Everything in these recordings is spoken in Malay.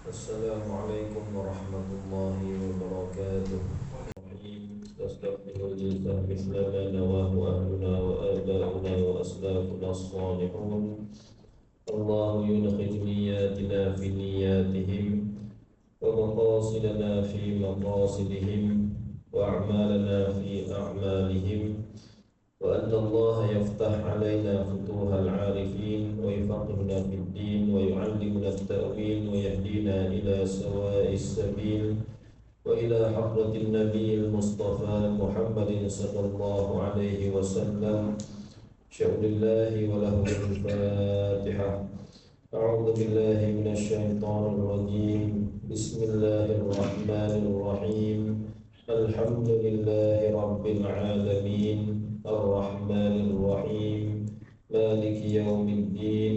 السلام عليكم ورحمة الله وبركاته. تستغفر الإنسان مثل ما نواه أهلنا وآباؤنا وأسلافنا الصالحون. الله يدخل نياتنا في نياتهم ومقاصدنا في مقاصدهم وأعمالنا في أعمالهم، وأن الله يفتح علينا فتوح العارفين ويفقهنا في الدين ويعلمنا التأويل ويهدينا إلى سواء السبيل وإلى حضرة النبي المصطفى محمد صلى الله عليه وسلم. شكر الله وله الفاتحة. أعوذ بالله من الشيطان الرجيم. بسم الله الرحمن الرحيم. الحمد لله رب العالمين الرحمن الرحيم مالك يوم الدين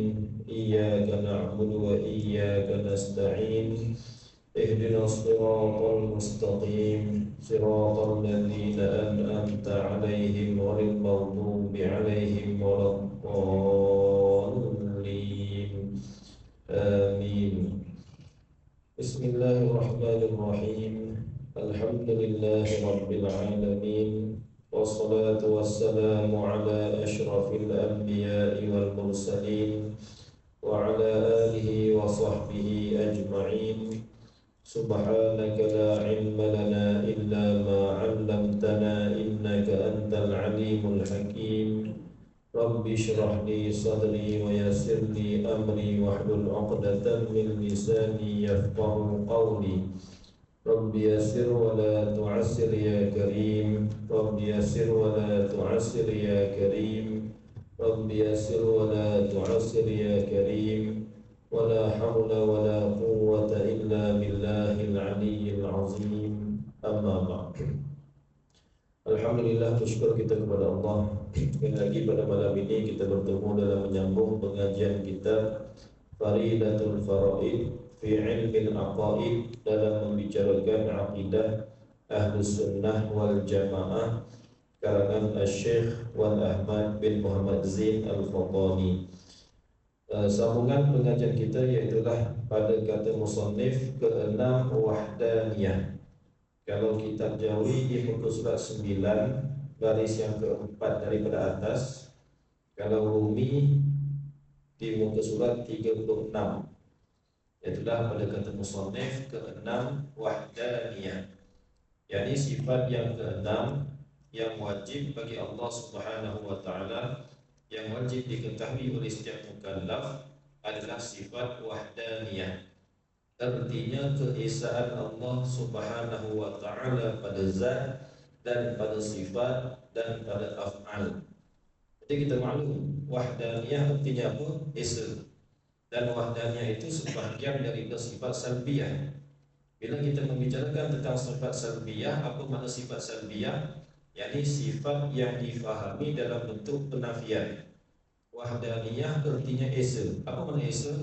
إياك نعبد وإياك نستعين اهدنا الصراط المستقيم صراط الذين أنعمت عليهم غير المغضوب عليهم ولا الضالين آمين. بسم الله الرحمن الرحيم. الحمد لله رب العالمين والصلاة والسلام على أشرف الأنبياء والمرسلين وعلى آله وصحبه أجمعين. سبحانك لا علم لنا إلا ما علمتنا إنك أنت العليم الحكيم. رب اشرح لي صدري ويسر لي أمري واحلل عقدة من لساني يفقه قولي. رب يسر ولا تعسر يا كريم. رب يسر ولا تعسر يا كريم. رب يسر ولا تعسر يا كريم. ولا حول ولا قوة إلا بالله العلي العظيم. أما بعد. Alhamdulillah, bersyukur kita kepada Allah. Sekali lagi pada malam ini kita bertemu dalam menyambung pengajian kita Faridatul Faraid fi ilmi al-aqaid, dalam membicarakan akidah Ahlus Sunnah wal Jamaah karangan Syekh Wan Ahmad bin Muhammad Zain Al-Fatani. Sambungan pengajian kita iaitulah pada kata musannif ke-6 wahdaniyah. Kalau kitab Jawi di muka surat 9 baris yang ke-4 daripada atas. Kalau Rumi di muka surat 36. Itulah pada kata musannif ke-6 wahdaniyah, yakni sifat yang ke-6 yang wajib bagi Allah Subhanahu wa taala, yang wajib diketahui oleh setiap mukallaf adalah sifat wahdaniyah. Artinya keesaan Allah Subhanahu wa taala pada zat dan pada sifat dan pada af'al. Jadi kita maklum wahdaniyah artinya apa? Esa. Dan wahdaniyah itu sebahagian dari sifat salbiyah. Bila kita membicarakan tentang sifat salbiyah, apa makna sifat salbiyah? Yakni sifat yang difahami dalam bentuk penafian. Wahdaniyah artinya esa. Apa makna esa?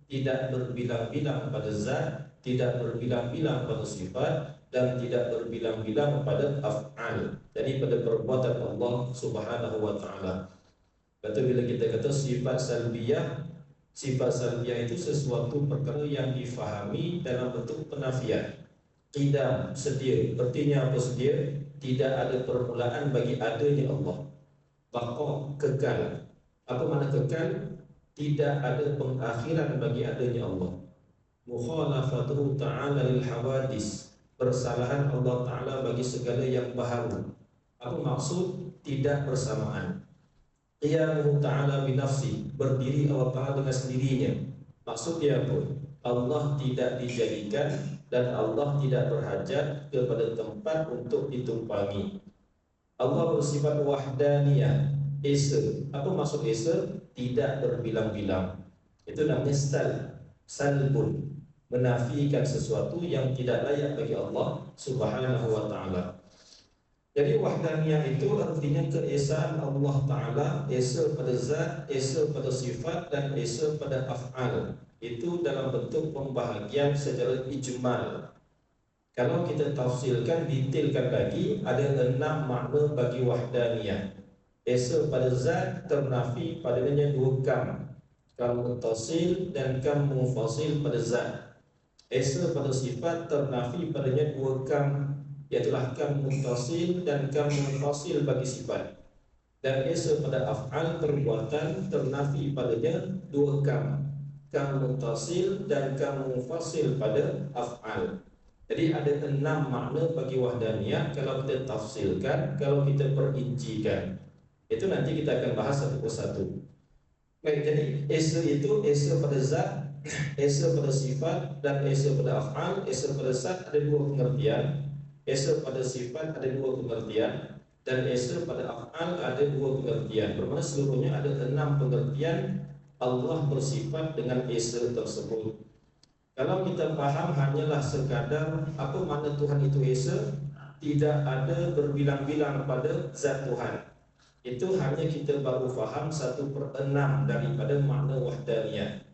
Tidak berbilang-bilang pada zat, tidak berbilang-bilang pada sifat, dan tidak berbilang-bilang pada af'al. Jadi pada perbuatan Allah Subhanahu wa taala. Betul, bila kita kata sifat salbiyah itu sesuatu perkara yang difahami dalam bentuk penafian. Qidam, sedia. Artinya apa sedia? Tidak ada permulaan bagi adanya Allah. Baqa, kekal. Apa makna kekal? Tidak ada pengakhiran bagi adanya Allah. Mukhalafatuhu ta'ala lil hawadis, persalahan Allah Ta'ala bagi segala yang baharu. Apa maksud? Tidak bersamaan. Qiyamuhu ta'ala binafsi, berdiri Allah Ta'ala dengan sendirinya. Maksudnya apa? Allah tidak dijadikan dan Allah tidak berhajat kepada tempat untuk ditumpangi. Allah bersifat wahdaniyah, esa. Apa maksud esa? Tidak berbilang-bilang. Itu namanya salbun, menafikan sesuatu yang tidak layak bagi Allah Subhanahu wa taala. Jadi wahdaniyah itu artinya keesaan Allah Ta'ala, esa pada zat, esa pada sifat, dan esa pada af'al. Itu dalam bentuk pembahagian secara ijmal. Kalau kita tafsirkan, detailkan lagi, ada 6 makna bagi wahdaniyah. Esa pada zat ternafi padanya 2 kam. Kam mutasil dan kam munfasil pada zat. Esa pada sifat ternafi padanya dua kam, iaitulah kam muttasil dan kam munfasil bagi sifat. Dan esa pada af'al perbuatan ternafi padanya dua kam muttasil dan kam munfasil pada af'al. Jadi ada 6 makna bagi wahdaniyah kalau kita tafsilkan, kalau kita perincikan. Itu nanti kita akan bahas satu persatu. Baik, jadi esa itu esa pada zat, esa pada sifat, dan esa pada af'al. Esa pada zat ada dua pengertian, esa pada sifat ada dua pengertian, dan esa pada af'al ada dua pengertian. Bermakna seluruhnya ada 6 pengertian Allah bersifat dengan esa tersebut. Kalau kita faham hanyalah sekadar apa makna Tuhan itu esa, tidak ada berbilang-bilang pada zat Tuhan, itu hanya kita baru faham 1/6 daripada makna wahdaniyah.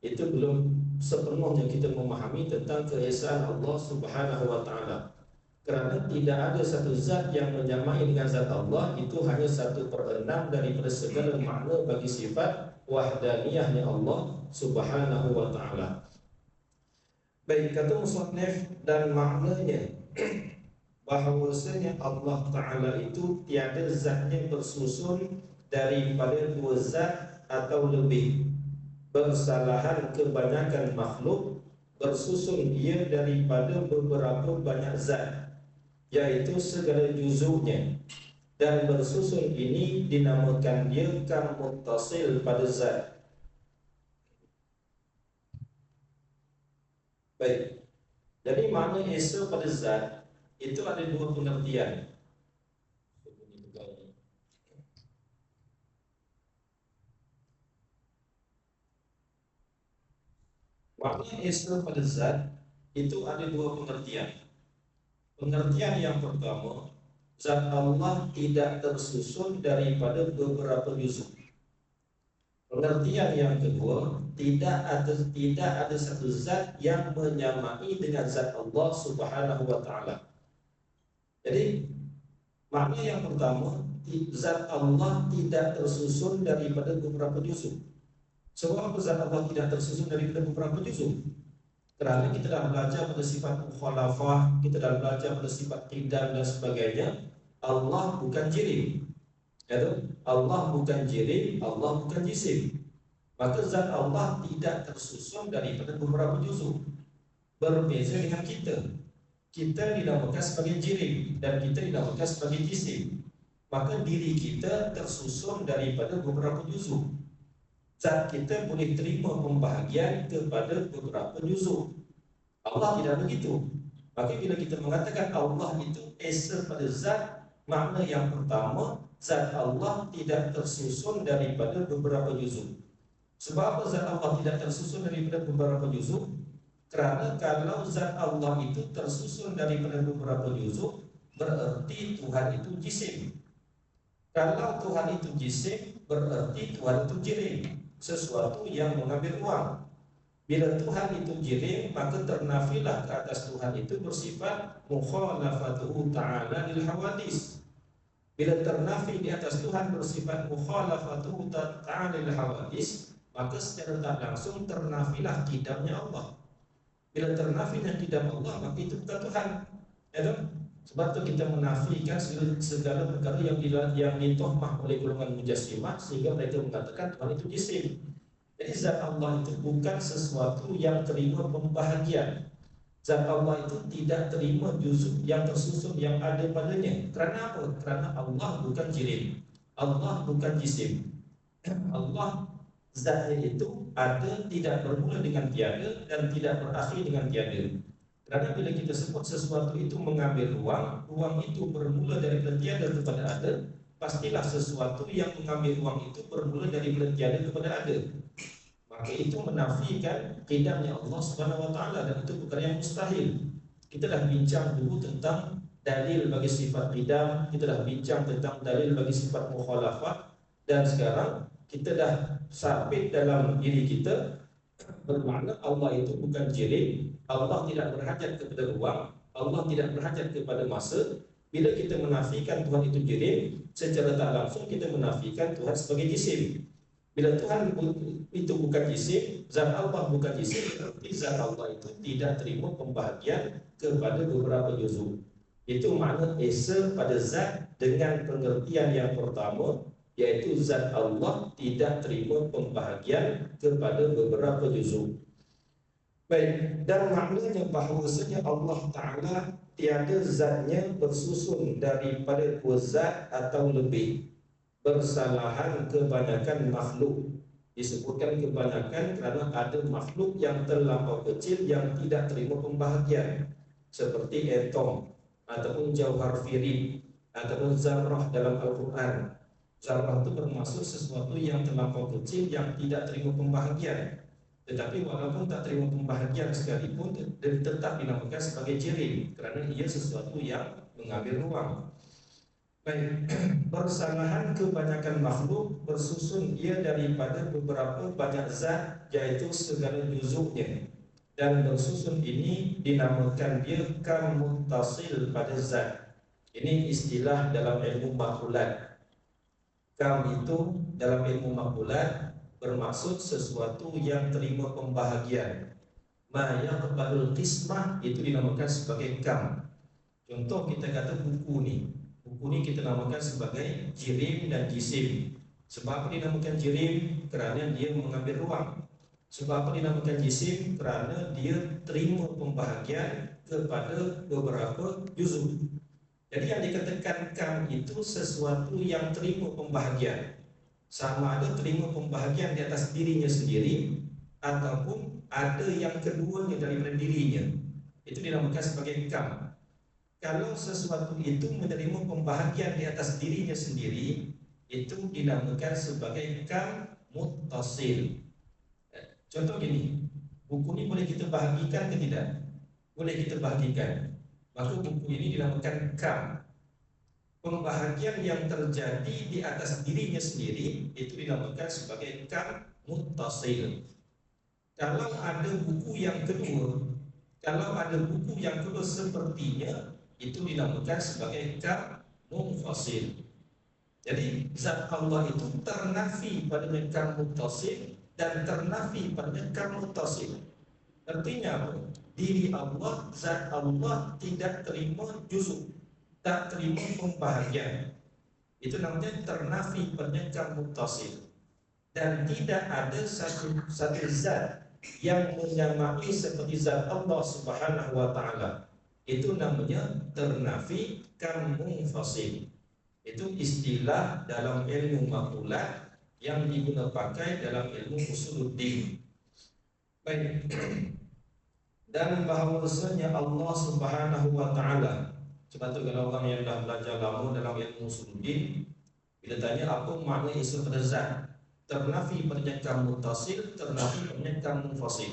Itu belum sepenuhnya kita memahami tentang keesaan Allah Subhanahu wa taala. Kerana tidak ada satu zat yang menyamai dengan zat Allah, itu hanya 1/6 daripada segala makna bagi sifat wahdaniyahnya Allah Subhanahu wa taala. Baik, kata musannif dan maknanya bahawasanya Allah Ta'ala itu tiada zatnya bersusun daripada dua zat atau lebih. Bersalahan kebanyakan makhluk bersusun ia daripada beberapa banyak zat, yaitu segala juzuknya. Dan bersusun ini dinamakan dia kam muttasil pada zat. Baik, jadi makna esa pada zat itu ada dua pengertian. Makna esa pada zat itu ada dua pengertian. Pengertian yang pertama, zat Allah tidak tersusun daripada beberapa juzuk. Pengertian yang kedua, tidak ada satu zat yang menyamai dengan zat Allah Subhanahu wa taala. Jadi makna yang pertama, zat Allah tidak tersusun daripada beberapa juzuk. Sebab zat Allah tidak tersusun daripada beberapa juzuk? Kerana kita dah belajar pada sifat mukhalafah, kita dah belajar pada sifat qidam dan sebagainya. Allah bukan jirim, Allah bukan jirim, Allah bukan jisim. Maka zat Allah tidak tersusun daripada beberapa juzuk. Berbeza dengan kita. Kita dinamakan sebagai jirim dan kita dinamakan sebagai jisim. Maka diri kita tersusun daripada beberapa juzuk. Zat kita boleh terima pembahagian kepada beberapa juzuk. Allah tidak begitu. Maka bila kita mengatakan Allah itu esa pada zat, makna yang pertama, zat Allah tidak tersusun daripada beberapa juzuk. Sebab apa zat Allah tidak tersusun daripada beberapa juzuk? Kerana kalau zat Allah itu tersusun daripada beberapa juzuk, bererti Tuhan itu jisim. Kalau Tuhan itu jisim, bererti Tuhan itu jirim, sesuatu yang mengambil ruang. Bila Tuhan itu jirim, maka ternafilah ke atas Tuhan itu bersifat mukhalafatuhu ta'ala lil hawadis. Bila ternafi di atas Tuhan bersifat mukhalafatuhu ta'ala lil hawadis, maka secara tak langsung ternafilah qidamnya Allah. Bila ternafinya qidam Allah, maka itu bukan Tuhan. Sebab itu kita menafikan segala perkara yang ditohmah oleh golongan mujassimah, sehingga mereka mengatakan Tuhan itu jisim. Jadi zat Allah itu bukan sesuatu yang terima pembahagian. Zat Allah itu tidak terima juzuk yang tersusun yang ada padanya. Kerana apa? Kerana Allah bukan jirim, Allah bukan jisim. Allah zatnya itu ada, tidak bermula dengan tiada dan tidak berakhir dengan tiada. Kerana bila kita sebut sesuatu itu mengambil ruang, ruang itu bermula dari tiada kepada ada, pastilah sesuatu yang mengambil ruang itu bermula dari tiada kepada ada. Maka itu menafikan qidamnya Allah Subhanahu wa taala, dan itu perkara yang mustahil. Kita dah bincang dulu tentang dalil bagi sifat qidam, kita dah bincang tentang dalil bagi sifat mukhalafah, dan sekarang kita dah sabit dalam diri kita bermakna Allah itu bukan jirim, Allah tidak berhajat kepada ruang, Allah tidak berhajat kepada masa. Bila kita menafikan Tuhan itu jirim, secara tak langsung kita menafikan Tuhan sebagai jisim. Bila Tuhan itu bukan jisim, zat Allah bukan jisim, berarti zat Allah itu tidak terima pembahagian kepada beberapa juzuk. Itu makna esa pada zat dengan pengertian yang pertama, yaitu zat Allah tidak terima pembahagian kepada beberapa juzuk. Baik, dan maknanya bahawasanya Allah Ta'ala tiada zatnya bersusun daripada dua zat atau lebih. Bersalahan kebanyakan makhluk. Disebutkan kebanyakan kerana ada makhluk yang terlampau kecil yang tidak terima pembahagian, seperti atom ataupun jauhar firid ataupun zarrah dalam Al-Quran. Zarrah itu bermaksud sesuatu yang terlampau kecil yang tidak terima pembahagian, tetapi walaupun tak terima pembahagian sekalipun tetap dinamakan sebagai jirim kerana ia sesuatu yang mengambil ruang. Baik, bersalahan kebanyakan makhluk bersusun ia daripada beberapa banyak zat, iaitu segala juzuknya, dan bersusun ini dinamakan dia kam muttasil pada zat. Ini istilah dalam ilmu makhulat. Kam itu dalam ilmu makhulat bermaksud sesuatu yang terima pembahagian. Ma yaqbalul qismah itu dinamakan sebagai kam. Contoh kita kata buku ni. Buku ni kita namakan sebagai jirim dan jisim. Sebab apa dinamakan jirim? Kerana dia mengambil ruang. Sebab apa dinamakan jisim? Kerana dia terima pembahagian kepada beberapa juzuk. Jadi yang dikatakan kam itu sesuatu yang terima pembahagian. Sama ada terima pembahagian di atas dirinya sendiri ataupun ada yang keduanya daripada dirinya. Itu dinamakan sebagai kam. Kalau sesuatu itu menerima pembahagian di atas dirinya sendiri, itu dinamakan sebagai kam muttasil. Contoh gini, buku ini boleh kita bahagikan ke tidak? Boleh kita bahagikan. Maka buku ini dinamakan kam. Pembahagian yang terjadi di atas dirinya sendiri itu dinamakan sebagai kam muttasil. Kalau ada buku yang kedua, sepertinya, itu dinamakan sebagai kam munfasil. Jadi zat Allah itu ternafi pada kam muttasil dan ternafi pada kam muttasil. Artinya apa? Diri Allah, zat Allah tidak terima juzuk, tak terima pembahagian. Itu namanya ternafi pada kam muttasil. Dan tidak ada satu zat yang menyamai seperti zat Allah Subhanahu wa taala. Itu namanya ternafi kam munfasil. Itu istilah dalam ilmu makhulat yang digunakan dalam ilmu usuluddin. Baik. Dan bahawasanya Allah Subhanahu wa taala, sebab tu kalau orang yang dah belajar lama dalam ilmu usuluddin, bila tanya apa makna isim pada zat, ternafi pada kam muttasil, ternafi pada kam munfasil.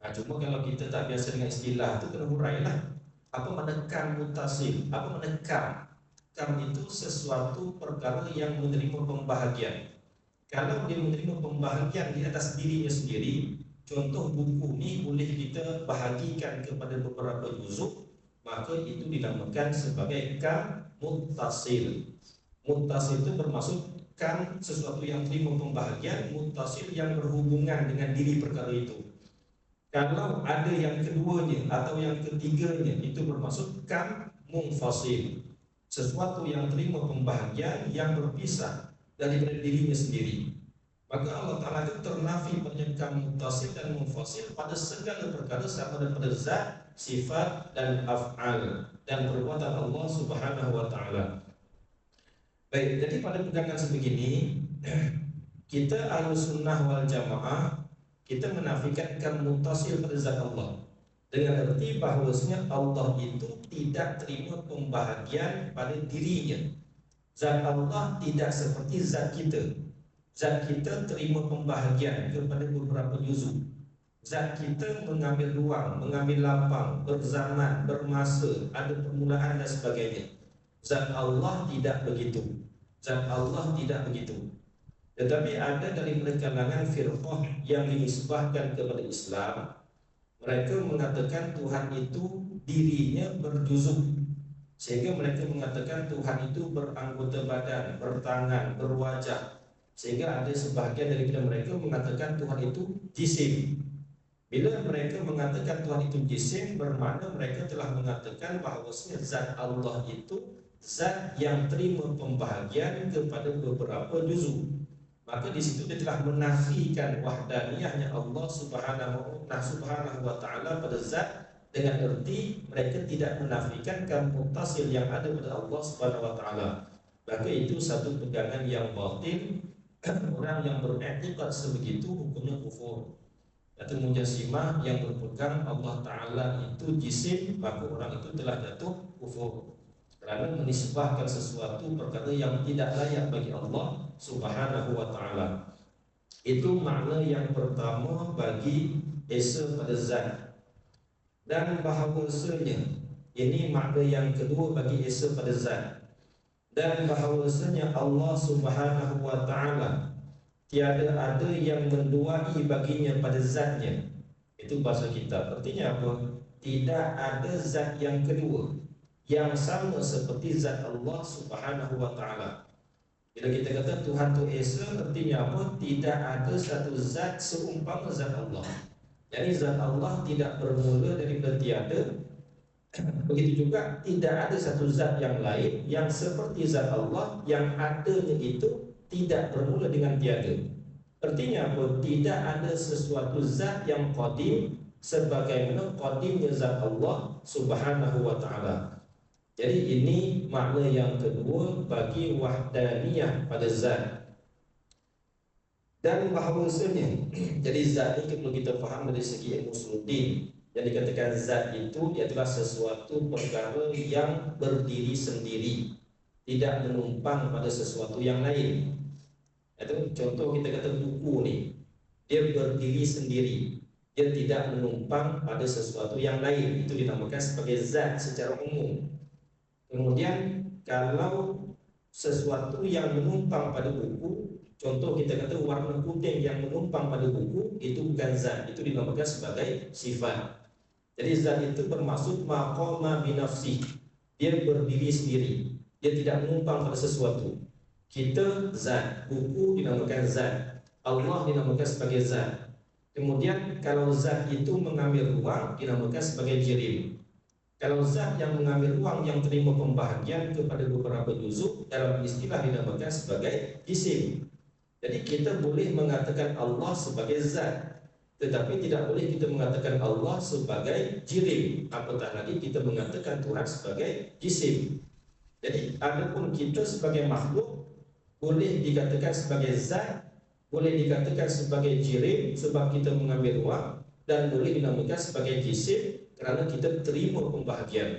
Cuma kalau kita tak biasa dengan istilah tu, kena hurailah. Apa makna kam muttasil? Apa makna kam? Kam itu sesuatu perkara yang menerima pembahagian. Kalau dia menerima pembahagian di atas dirinya sendiri, contoh buku ni boleh kita bahagikan kepada beberapa juzuk, maka itu dinamakan sebagai kam muttasil. Muttasil itu bermaksud kam sesuatu yang terima pembahagian, muttasil yang berhubungan dengan diri perkara itu. Kalau ada yang keduanya atau yang ketiganya, itu bermaksud kam munfasil, sesuatu yang terima pembahagian yang berpisah daripada dirinya sendiri. Maka Allah Ta'ala itu ternafi pada kam muttasil dan munfasil pada segala perkara sama daripada zat, sifat dan af'al dan perbuatan Allah Subhanahu wa taala. Baik, jadi pada pegangan sebegini kita Ahlus Sunnah wal Jamaah, kita menafikan kam muttasil pada zat Allah, dengan arti bahawasanya Allah itu tidak terima pembahagian pada dirinya. Zat Allah tidak seperti zat kita. Zat kita terima pembahagian kepada beberapa juzuk. Zat kita mengambil ruang, mengambil lapang, berzaman, bermasa, ada permulaan dan sebagainya. Zat Allah tidak begitu. Zat Allah tidak begitu. Tetapi ada dari kalangan firqah yang dinisbahkan kepada Islam, mereka mengatakan Tuhan itu dirinya berjuzuk, sehingga mereka mengatakan Tuhan itu beranggota badan, bertangan, berwajah, Sehingga ada sebahagian daripada mereka mengatakan Tuhan itu jisim. Bila mereka mengatakan Tuhan itu jisim, bermakna mereka telah mengatakan bahawasanya zat Allah itu zat yang terima pembahagian kepada beberapa juzuk. Maka di situ dia telah menafikan wahdaniyahnya Allah Subhanahu wa taala pada zat, dengan erti mereka tidak menafikan muttasil yang ada pada Allah Subhanahu wa taala. Maka itu satu pegangan yang batil. Orang yang beriktikad sebegitu hukumnya kufur. Atau mujassimah yang berpegang Allah Ta'ala itu jisim, maka orang itu telah jatuh kufur kerana menisbahkan sesuatu perkara yang tidak layak bagi Allah Subhanahu wa Ta'ala. Itu makna yang pertama bagi esa pada zat. Dan bahawasanya ini makna yang kedua bagi esa pada zat. Dan bahawasanya Allah Subhanahu wa Ta'ala tiada ada yang menduai baginya pada zatnya. Itu bahasa kitab. Artinya apa? Tidak ada zat yang kedua yang sama seperti zat Allah Subhanahu wa taala. Bila kita kata Tuhan itu Esa, artinya apa? Tidak ada satu zat seumpama zat Allah. Jadi zat Allah tidak bermula daripada tiada. Begitu juga tidak ada satu zat yang lain yang seperti zat Allah, yang adanya itu tidak bermula dengan tiada. Artinya apa? Tidak ada sesuatu zat yang qadim sebagaimana qadimnya zat Allah Subhanahu wa taala. Jadi ini makna yang kedua bagi wahdaniyah pada zat. Dan bahawasanya jadi zat ini perlu kita faham dari segi ilmu usuluddin. Yang dikatakan zat itu adalah sesuatu perkara yang berdiri sendiri, tidak menumpang pada sesuatu yang lain. Itu contoh kita kata buku ni, dia berdiri sendiri, dia tidak menumpang pada sesuatu yang lain. Itu dinamakan sebagai zat secara umum. Kemudian kalau sesuatu yang menumpang pada buku, contoh kita kata warna kuning yang menumpang pada buku, itu bukan zat, itu dinamakan sebagai sifat. Jadi zat itu bermaksud maqama binafsih, dia berdiri sendiri, dia tidak menumpang pada sesuatu. Kita zat, buku dinamakan zat, Allah dinamakan sebagai zat. Kemudian kalau zat itu mengambil ruang, dinamakan sebagai jirim. Kalau zat yang mengambil ruang yang terima pembahagian kepada beberapa juzuk, dalam istilah dinamakan sebagai jisim. Jadi kita boleh mengatakan Allah sebagai zat, tetapi tidak boleh kita mengatakan Allah sebagai jirim. Apatah lagi kita mengatakan Tuhan sebagai jisim. Jadi adapun kita sebagai makhluk boleh dikatakan sebagai zat, boleh dikatakan sebagai jirim sebab kita mengambil ruang, dan boleh dinamakan sebagai jisim kerana kita terima pembahagian.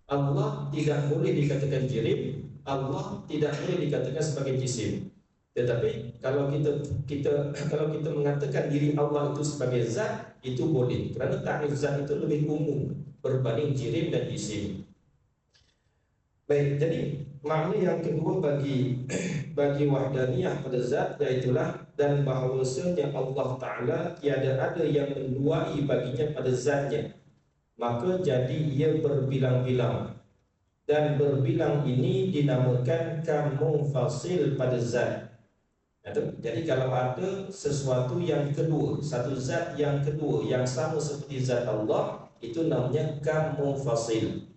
Allah tidak boleh dikatakan jirim, Allah tidak boleh dikatakan sebagai jisim. Tetapi kalau kita mengatakan diri Allah itu sebagai zat, itu boleh, kerana takrif zat itu lebih umum berbanding jirim dan jisim. Baik, jadi makna yang kedua bagi wahdaniyah pada zat iaitulah dan bahawasanya Allah Ta'ala tiada ada yang menduai baginya pada zatnya, maka jadi ia berbilang-bilang, dan berbilang ini dinamakan kamunfasil pada zat. Jadi kalau ada sesuatu yang kedua, satu zat yang kedua yang sama seperti zat Allah, itu namanya kamunfasil.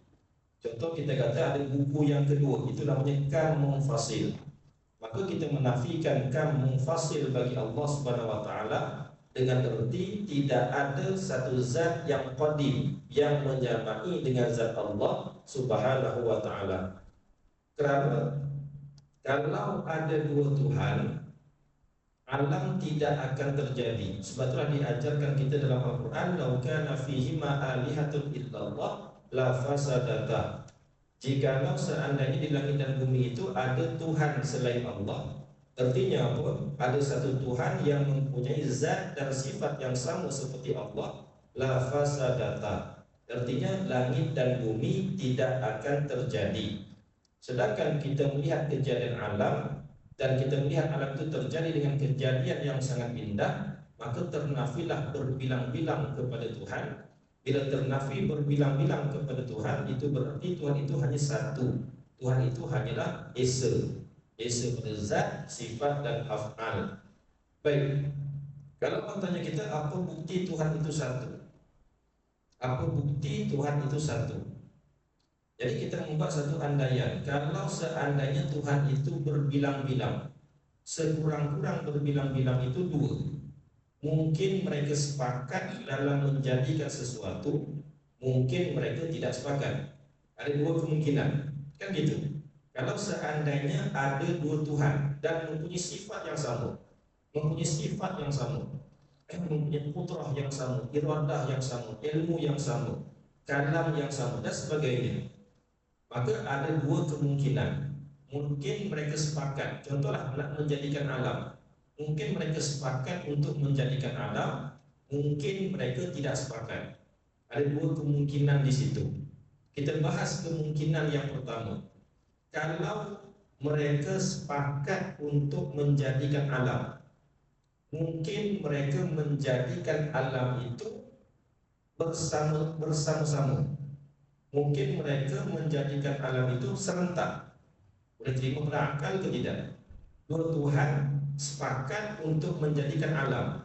Contoh kita kata ada buku yang kedua, itu namanya kam munfasil. Maka kita menafikan kam munfasil bagi Allah Subhanahu wa taala dengan erti tidak ada satu zat yang qadim yang menyamai dengan zat Allah Subhanahu wa taala. Kerana kalau ada dua Tuhan, alam tidak akan terjadi. Sebab itulah diajarkan kita dalam Al-Quran, "Lau kana fihima alihatun illallah la fasadata." Jikalau seandainya di langit dan bumi itu ada Tuhan selain Allah, artinya apa? Ada satu Tuhan yang mempunyai zat dan sifat yang sama seperti Allah, la fasadata. Artinya langit dan bumi tidak akan terjadi. Sedangkan kita melihat kejadian alam, dan kita melihat alam itu terjadi dengan kejadian yang sangat indah, maka ternafilah berbilang-bilang kepada Tuhan. Bila ternafi berbilang-bilang kepada Tuhan, itu berarti Tuhan itu hanya satu. Tuhan itu hanyalah Esa. isim zat, sifat dan af'al. Baik, kalau bertanya kita apa bukti Tuhan itu satu? Apa bukti Tuhan itu satu? Jadi kita membuat satu andaian, kalau seandainya Tuhan itu berbilang-bilang, sekurang-kurang berbilang-bilang itu dua, mungkin mereka sepakat dalam menjadikan sesuatu, mungkin mereka tidak sepakat. Ada dua kemungkinan, kan gitu. Kalau seandainya ada dua Tuhan dan mempunyai sifat yang sama, mempunyai putrah yang sama, iradah yang sama, ilmu yang sama, kalam yang sama dan sebagainya, maka ada dua kemungkinan. Mungkin mereka sepakat, contohlah nak menjadikan alam, mungkin mereka sepakat untuk menjadikan alam, mungkin mereka tidak sepakat. Ada dua kemungkinan di situ. Kita bahas kemungkinan yang pertama. Kalau mereka sepakat untuk menjadikan alam, mungkin mereka menjadikan alam itu bersama-sama. Mungkin mereka menjadikan alam itu serentak. Boleh terima berakal ke tidak? Dua Tuhan sepakat untuk menjadikan alam,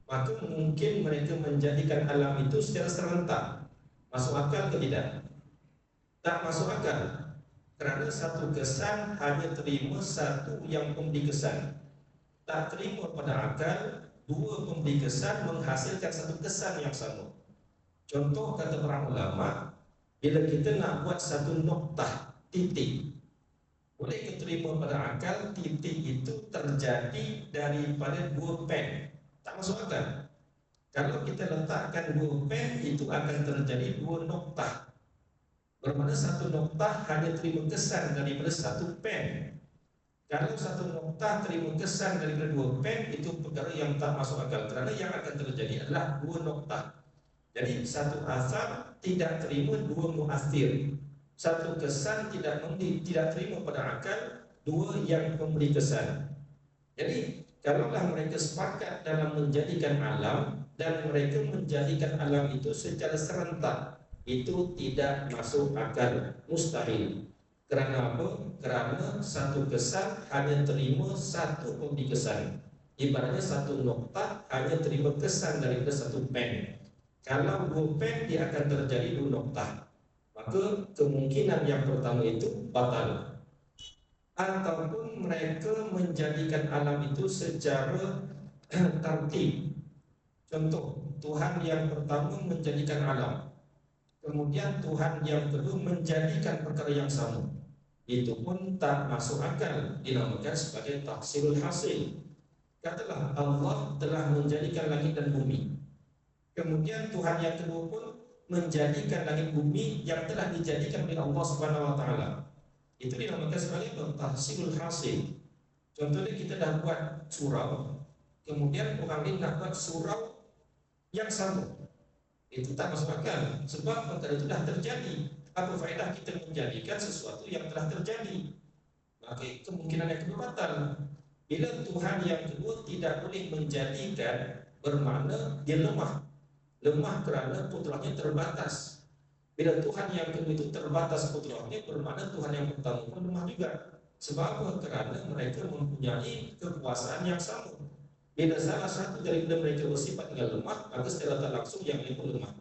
maka mungkin mereka menjadikan alam itu secara serentak. Masuk akal ke tidak? Tak masuk akal. Kerana satu kesan hanya terima satu yang memberi kesan. Tak terima pada akal dua memberi kesan menghasilkan satu kesan yang sama. Contoh kata para ulama, bila kita nak buat satu noktah, titik, boleh kita terima pada akal titik itu terjadi daripada dua pen. Tak masuk akal. Kalau kita letakkan dua pen, itu akan terjadi dua noktah. Bermakna satu noktah hanya terima kesan daripada satu pen. Kalau satu noktah terima kesan daripada dua pen, itu perkara yang tak masuk akal. Kerana yang akan terjadi adalah dua noktah. Jadi satu asar tidak terima dua muathir. Satu kesan tidak terima pada akal dua yang memberi kesan. Jadi kalaulah mereka sepakat dalam menjadikan alam dan mereka menjadikan alam itu secara serentak, itu tidak masuk akal, mustahil. Kerana apa? Kerana satu kesan hanya terima satu pemberi kesan. Ibaratnya satu noktah hanya terima kesan daripada satu pen. Kalau dua pen, dia akan terjadi dua noktah. Maka kemungkinan yang pertama itu batal. Ataupun mereka menjadikan alam itu secara tertib. Contoh, Tuhan yang pertama menjadikan alam, kemudian Tuhan yang kedua menjadikan perkara yang sama. Itu pun tak masuk akal, dinamakan sebagai tahsilul hasil. Katalah Allah telah menjadikan langit dan bumi, kemudian Tuhan yang kedua pun menjadikan langit bumi yang telah dijadikan oleh Allah Subhanahu wa taala. Itu dinamakan sebagai tahsilul hasil. Contohnya kita dah buat surau, kemudian orang lain nak buat surau yang sama. Itu tak masuk akal, sebab perkara itu dah terjadi. Apa faedah kita menjadikan sesuatu yang telah terjadi? Maka kemungkinan yang kedua batal. Bila Tuhan yang kedua tidak boleh menjadikan, bermakna dia lemah. Lemah kerana putranya terbatas. Bila Tuhan yang kedua itu terbatas putranya, bermakna Tuhan yang pertama pun lemah juga. Sebab apa? Kerana mereka mempunyai kekuasaan yang sama. Bila salah satu daripada mereka bersifat dengan lemah, maka secara tak langsung yang lain pun lemah.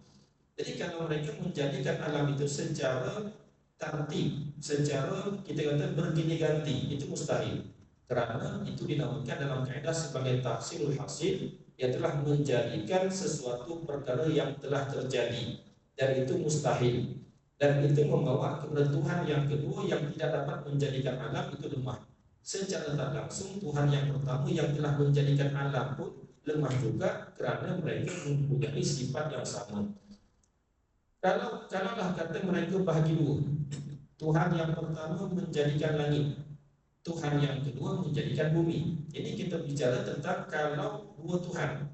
Jadi kalau mereka menjadikan alam itu secara tertib, secara kita kata berganti-ganti, itu mustahil. Kerana itu dinamakan dalam kaedah sebagai tahsilul hasil, ia telah menjadikan sesuatu perkara yang telah terjadi, dan itu mustahil. Dan itu membawa kepada Tuhan yang kedua yang tidak dapat menjadikan alam itu lemah. Secara tak langsung Tuhan yang pertama yang telah menjadikan alam pun lemah juga, kerana mereka mempunyai sifat yang sama. Kalaulah kata mereka bahagi dua, Tuhan yang pertama menjadikan langit, Tuhan yang kedua menjadikan bumi. Ini kita bicara tentang kalau dua Tuhan,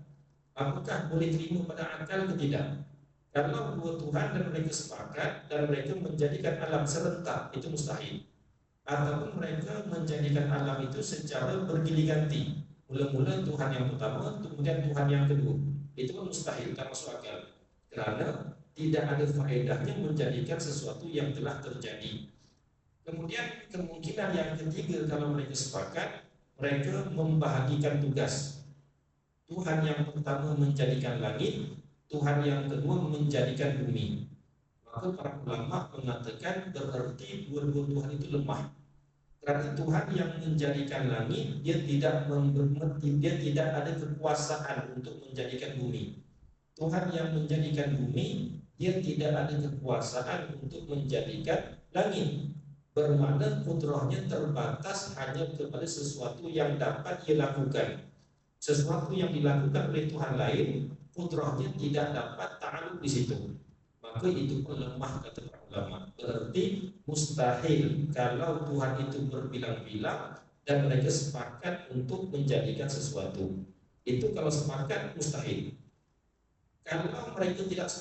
apakah boleh terima pada akal ke tidak? Kalau dua Tuhan dan mereka sepakat dan mereka menjadikan alam serentak, itu mustahil. Ataupun mereka menjadikan alam itu secara berganti-ganti, mula-mula Tuhan yang pertama, kemudian Tuhan yang kedua, itu pun mustahil, tak masuk akal. Kerana tidak ada faedahnya menjadikan sesuatu yang telah terjadi. Kemudian kemungkinan yang ketiga, kalau mereka sepakat, mereka membahagikan tugas. Tuhan yang pertama menjadikan langit, Tuhan yang kedua menjadikan bumi. Maka para ulama mengatakan berarti dua-dua Tuhan itu lemah. Karena Tuhan yang menjadikan langit, dia tidak ada kekuasaan untuk menjadikan bumi. Tuhan yang menjadikan bumi, dia tidak ada kekuasaan untuk menjadikan langit. Bermakna kudrahnya terbatas hanya kepada sesuatu yang dapat dia lakukan. Sesuatu yang dilakukan oleh Tuhan lain, kudrahnya tidak dapat ta'aluk di situ. Maka itu pun lemah, kata para ulama. Berarti mustahil kalau Tuhan itu berbilang-bilang dan mereka sepakat untuk menjadikan sesuatu. Itu kalau sepakat mustahil. Kalau mereka tidak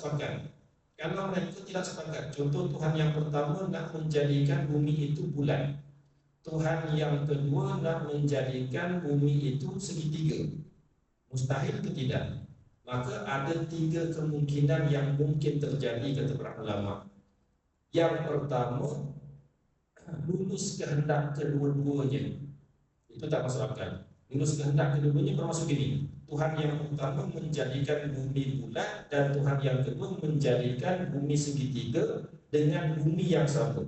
sepakat, contoh Tuhan yang pertama nak menjadikan bumi itu bulan, Tuhan yang kedua nak menjadikan bumi itu segitiga, mustahil itu tidak. Maka ada tiga kemungkinan yang mungkin terjadi, kata para ulama. Yang pertama, lulus kehendak kedua-duanya, itu tak masuk akal. Lulus kehendak kedua-duanya bermaksud gini: Tuhan yang pertama menjadikan bumi bulat dan Tuhan yang kedua menjadikan bumi segitiga dengan bumi yang sama.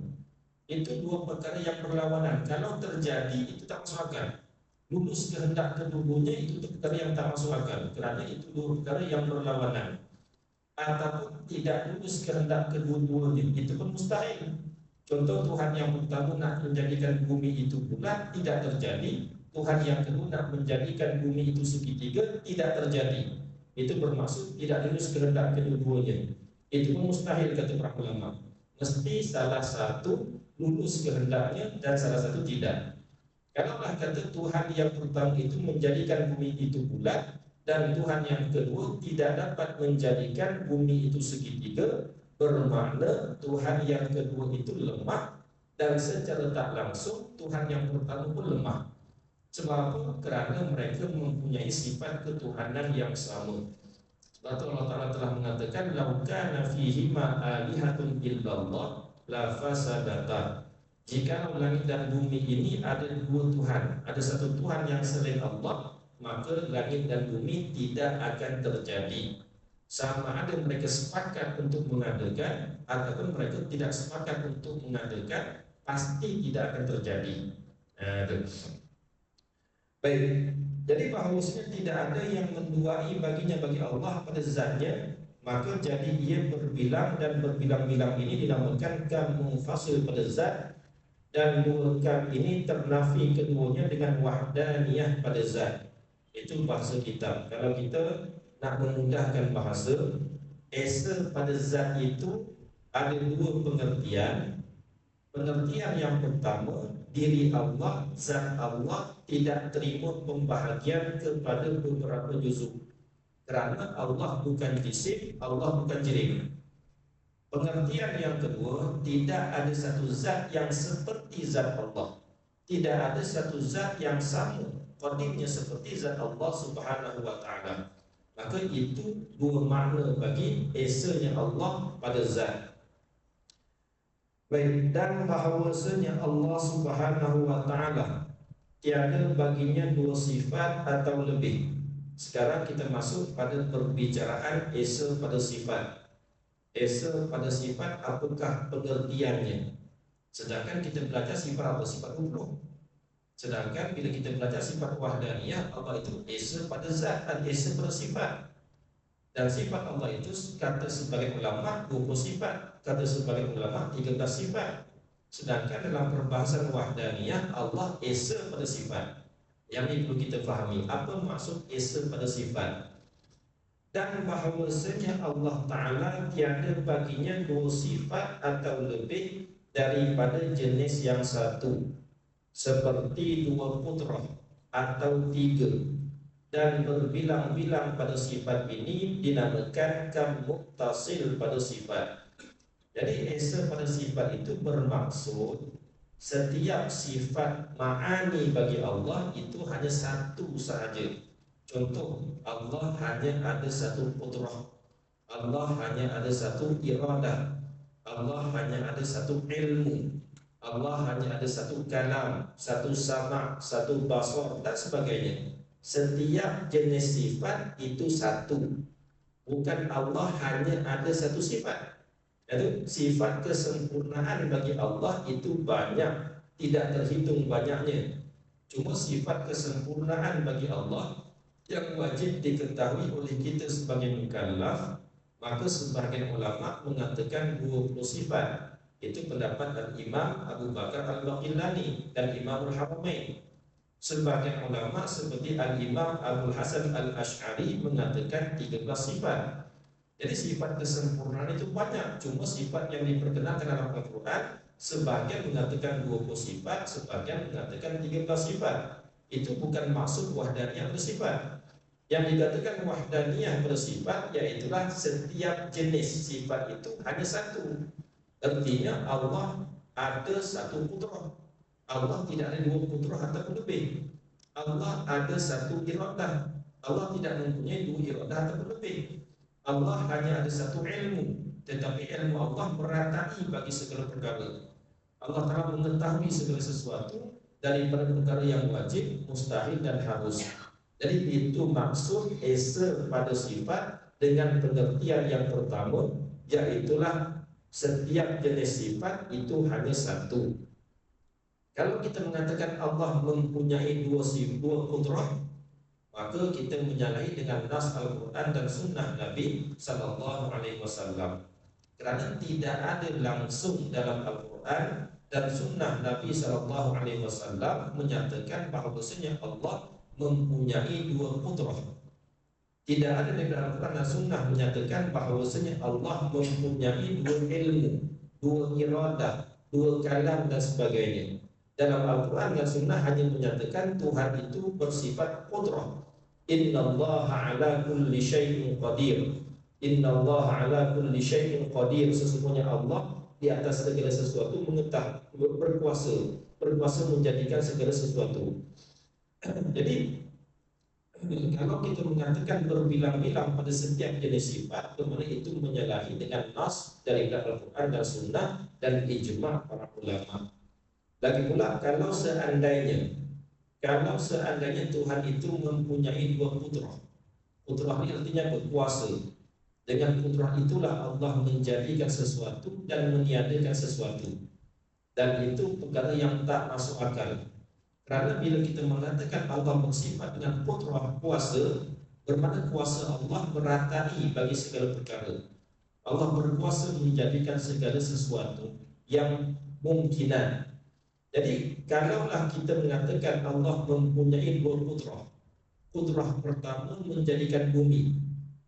Itu dua perkara yang berlawanan. Kalau terjadi itu tak masuk akal. Lulus kehendak kedua-duanya itu perkara yang tak masuk akal, kerana itu dua perkara yang berlawanan. Ataupun tidak lulus kehendak kedua-duanya, itu pun mustahil. Contoh, Tuhan yang pertama nak menjadikan bumi itu bulat, tidak terjadi. Tuhan yang kedua nak menjadikan bumi itu segitiga, tidak terjadi. Itu bermaksud tidak lulus kehendak kedua-duanya. Itu pun mustahil, kata para ulama. Mesti salah satu lulus kehendaknya dan salah satu tidak. Kalaulah kata Tuhan yang pertama itu menjadikan bumi itu bulat dan Tuhan yang kedua tidak dapat menjadikan bumi itu segitiga, bermakna Tuhan yang kedua itu lemah dan secara tak langsung Tuhan yang pertama pun lemah. Sebab kerana mereka mempunyai sifat ketuhanan yang sama. Sebab itu Allah Ta'ala telah mengatakan, "Lau kana fihima alihatun illallah la fasadata." Jika langit dan bumi ini ada dua Tuhan, ada satu Tuhan yang selain Allah, maka langit dan bumi tidak akan terjadi. Sama ada mereka sepakat untuk mengadakan ataupun mereka tidak sepakat untuk mengadakan, pasti tidak akan terjadi. Baik, jadi bahawasanya tidak ada yang menduai baginya bagi Allah pada zatnya, maka jadi ia berbilang, dan berbilang-bilang ini dinamakan kam munfasil pada zat. Dan dua kam ini ternafi keduanya dengan wahdaniyah pada zat. Itu bahasa kitab. Kalau kita nak memudahkan bahasa, esa pada zat itu ada dua pengertian. Pengertian yang pertama, diri Allah, zat Allah tidak terima pembahagian kepada beberapa juzuk. Kerana Allah bukan jisim, Allah bukan jirim. Pengertian yang kedua, tidak ada satu zat yang seperti zat Allah. Tidak ada satu zat yang sama qadimnya seperti zat Allah Subhanahu wa ta'ala. Maka itu dua makna bagi esanya Allah pada zat. Baik, dan bahawasanya Allah Subhanahu wa ta'ala tiada baginya dua sifat atau lebih. Sekarang kita masuk pada perbicaraan esa pada sifat. Esa pada sifat, apakah pengertiannya? Sedangkan kita belajar sifat apa? Sifat uluh. Sedangkan bila kita belajar sifat wahdaniyah, Allah itu esa pada zat dan esa pada sifat. Dan sifat Allah itu kata sebagai ulama 20 sifat, kata sebagai ulama 13 sifat. Sedangkan dalam perbahasan wahdaniyah, Allah esa pada sifat. Yang ini perlu kita fahami, apa maksud esa pada sifat. Dan bahawasanya Allah Ta'ala tiada baginya dua sifat atau lebih daripada jenis yang satu, seperti dua putrah atau tiga. Dan berbilang-bilang pada sifat ini dinamakan kam muttasil pada sifat. Jadi esa pada sifat itu bermaksud setiap sifat ma'ani bagi Allah itu hanya satu sahaja. Contoh, Allah hanya ada satu putrah, Allah hanya ada satu iradah, Allah hanya ada satu ilmu, Allah hanya ada satu kalam, satu sama, satu basar dan sebagainya. Setiap jenis sifat itu satu. Bukan Allah hanya ada satu sifat. Itu sifat kesempurnaan bagi Allah itu banyak, tidak terhitung banyaknya. Cuma sifat kesempurnaan bagi Allah yang wajib diketahui oleh kita sebagai mukallaf, maka sebagian ulama mengatakan 20 sifat. Itu pendapat Al-Imam Abu Bakar Al-Baqillani dan Imam Al-Haramain. Sebagian ulama seperti Al-Imam Abu Hasan Al-Ash'ari mengatakan 13 sifat. Jadi sifat kesempurnaan itu banyak. Cuma sifat yang diperkenalkan dalam Al-Quran, sebagian mengatakan 20 sifat, sebagian mengatakan 13 sifat. Itu bukan maksud wahdaniyah bersifat. Yang dikatakan wahdaniyah bersifat yaitulah setiap jenis sifat itu hanya satu. Artinya Allah ada satu putrah. Allah tidak ada dua putrah ataupun lebih. Allah ada satu iradah. Allah tidak mempunyai dua iradah ataupun lebih. Allah hanya ada satu ilmu, tetapi ilmu Allah meratai bagi segala perkara. Allah Ta'ala mengetahui segala sesuatu daripada perkara yang wajib, mustahil dan harus. Jadi itu maksud esa pada sifat dengan pengertian yang pertama, yaitulah setiap jenis sifat itu hanya satu. Kalau kita mengatakan Allah mempunyai dua kudrah, maka kita menyalahi dengan nas Al-Quran dan sunnah Nabi Sallallahu Alaihi Wasallam. Kerana tidak ada langsung dalam Al-Quran dan sunnah Nabi Sallallahu Alaihi Wasallam menyatakan bahawasanya Allah mempunyai dua kudrah. Tidak ada di dalam Al-Quran dan Sunnah menyatakan bahawasanya Allah mempunyai dua ilmu, dua iradah, dua kalam dan sebagainya. Dalam Al-Quran dan Sunnah hanya menyatakan Tuhan itu bersifat qudrah. Innallaha ala kulli syai'in qadir. Innallaha ala kulli syai'in qadir. Sesungguhnya Allah di atas segala sesuatu mengetahui, berkuasa menjadikan segala sesuatu. Jadi kalau kita mengatakan berbilang-bilang pada setiap jenis sifat, kemana itu menyalahi dengan nas dari Al-Quran dan Sunnah dan ijma' para ulama. Lagi pula kalau seandainya Tuhan itu mempunyai dua putrah. Putrah ini artinya berkuasa. Dengan putrah itulah Allah menjadikan sesuatu dan meniadakan sesuatu. Dan itu perkara yang tak masuk akal. Kerana bila kita mengatakan Allah bersifat dengan putrah kuasa, bermakna kuasa Allah meratai bagi segala perkara. Allah berkuasa menjadikan segala sesuatu yang mungkinan. Jadi kalaulah kita mengatakan Allah mempunyai dua putrah, putrah pertama menjadikan bumi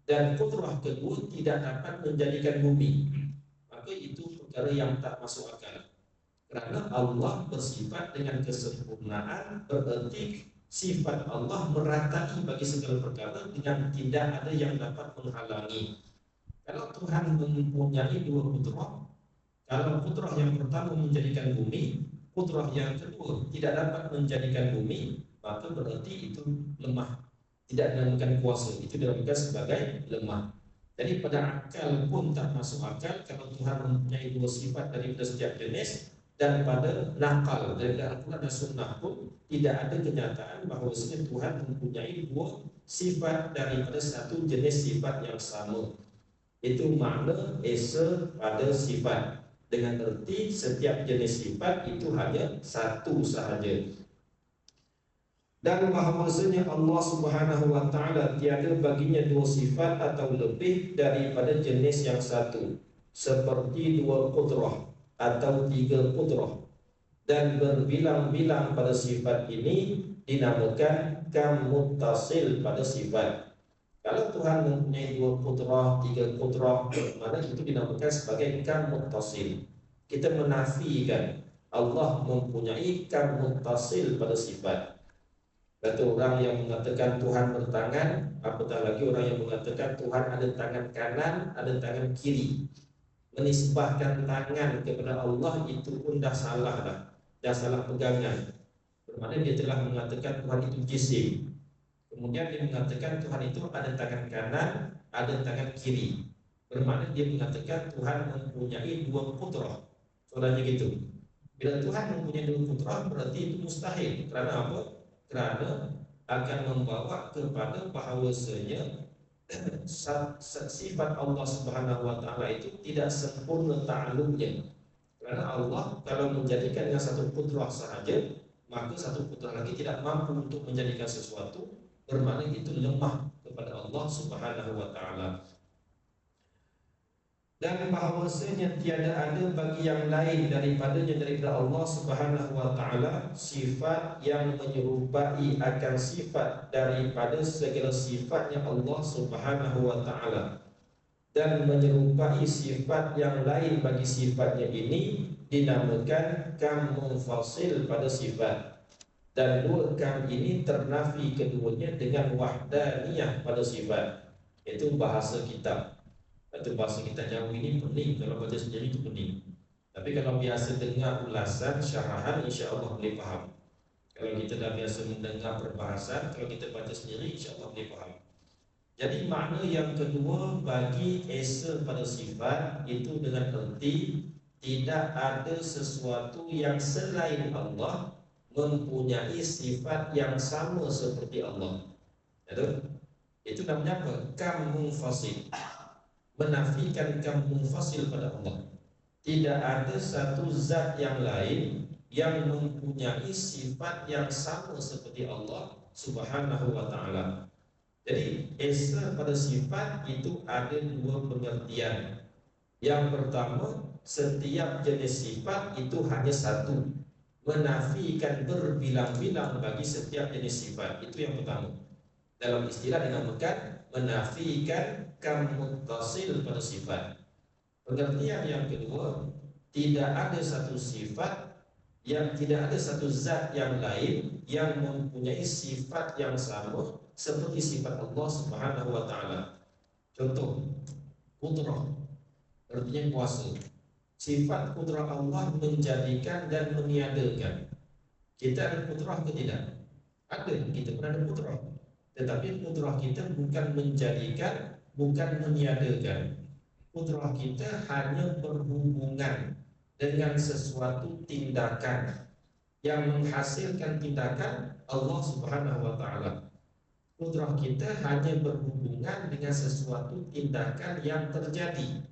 dan putrah kedua tidak dapat menjadikan bumi, maka itu perkara yang tak masuk akal. Kerana Allah bersifat dengan kesempurnaan, berarti sifat Allah meratai bagi segala perkara dengan tidak ada yang dapat menghalangi. Kalau Tuhan mempunyai dua putrah, kalau putrah yang pertama menjadikan bumi, putrah yang kedua tidak dapat menjadikan bumi, maka berarti itu lemah, tidak dinamakan kuasa, itu dinamakan sebagai lemah. Jadi pada akal pun tak masuk akal kalau Tuhan mempunyai dua sifat daripada setiap jenis. Dan pada nakal dari Al-Quran dan Sunnah pun tidak ada kenyataan bahawa Tuhan mempunyai dua sifat daripada satu jenis sifat yang sama. Itu makna esa pada sifat, dengan erti setiap jenis sifat itu hanya satu sahaja. Dan bahawasanya Allah Subhanahu wa Ta'ala tiada baginya dua sifat atau lebih daripada jenis yang satu, seperti dua qudrah atau tiga putrah, dan berbilang-bilang pada sifat ini dinamakan kam muttasil pada sifat. Kalau Tuhan mempunyai dua putrah, tiga putrah, maka itu dinamakan sebagai kam muttasil. Kita menafikan Allah mempunyai kam muttasil pada sifat. Kata orang yang mengatakan Tuhan bertangan, apatah lagi orang yang mengatakan Tuhan ada tangan kanan, ada tangan kiri. Menisbahkan tangan kepada Allah itu pun dah salah dah salah pegangan. Bermakna dia telah mengatakan Tuhan itu jisim. Kemudian dia mengatakan Tuhan itu ada tangan kanan, ada tangan kiri. Bermakna dia mengatakan Tuhan mempunyai dua putrah. Soalnya gitu. Bila Tuhan mempunyai dua putra berarti itu mustahil. Kerana apa? Kerana akan membawa kepada bahawasanya sifat Allah Subhanahu wa taala itu tidak sempurna ta'alumnya. Kerana Allah kalau menjadikan dengan satu putra sahaja, maka satu putra lagi tidak mampu untuk menjadikan sesuatu, bermakna itu lemah kepada Allah Subhanahu wa taala. Dan bahawasanya tiada ada bagi yang lain daripadanya daripada Allah Subhanahu wa taala sifat yang menyerupai akan sifat daripada segala sifatnya Allah Subhanahu wa taala, dan menyerupai sifat yang lain bagi sifatnya ini dinamakan kam munfasil pada sifat. Dan dua kam ini ternafi keduanya dengan wahdaniyah pada sifat. Itu bahasa kitab. Itu bahasa kita Jawa ini pening, kalau baca sendiri itu pening. Tapi kalau biasa dengar ulasan, syarahan, insya Allah boleh faham. Kalau kita dah biasa mendengar perbahasan, kalau kita baca sendiri, insya Allah boleh faham. Jadi makna yang kedua bagi esa pada sifat itu dengan erti tidak ada sesuatu yang selain Allah mempunyai sifat yang sama seperti Allah. Itu namanya apa? Kam munfasil. Menafikan kam munfasil pada Allah. Tidak ada satu zat yang lain yang mempunyai sifat yang sama seperti Allah Subhanahu wa taala. Jadi esa pada sifat itu ada dua pengertian. Yang pertama, setiap jenis sifat itu hanya satu, menafikan berbilang-bilang bagi setiap jenis sifat. Itu yang pertama. Dalam istilah dinamakan menafikan kam muttasil pada sifat. Pengertian yang kedua, tidak ada satu sifat yang tidak ada satu zat yang lain yang mempunyai sifat yang sama seperti sifat Allah Subhanahu wa taala. Contoh, qudrah artinya kuasa. Sifat qudrah Allah menjadikan dan meniadakan. Kita ada qudrah ke tidak? Ada, kita pun ada qudrah. Tetapi qudrah kita bukan menjadikan, bukan meniadakan. Qudrah kita hanya berhubungan dengan sesuatu tindakan yang menghasilkan tindakan Allah Subhanahu wa taala. Qudrah kita hanya berhubungan dengan sesuatu tindakan yang terjadi.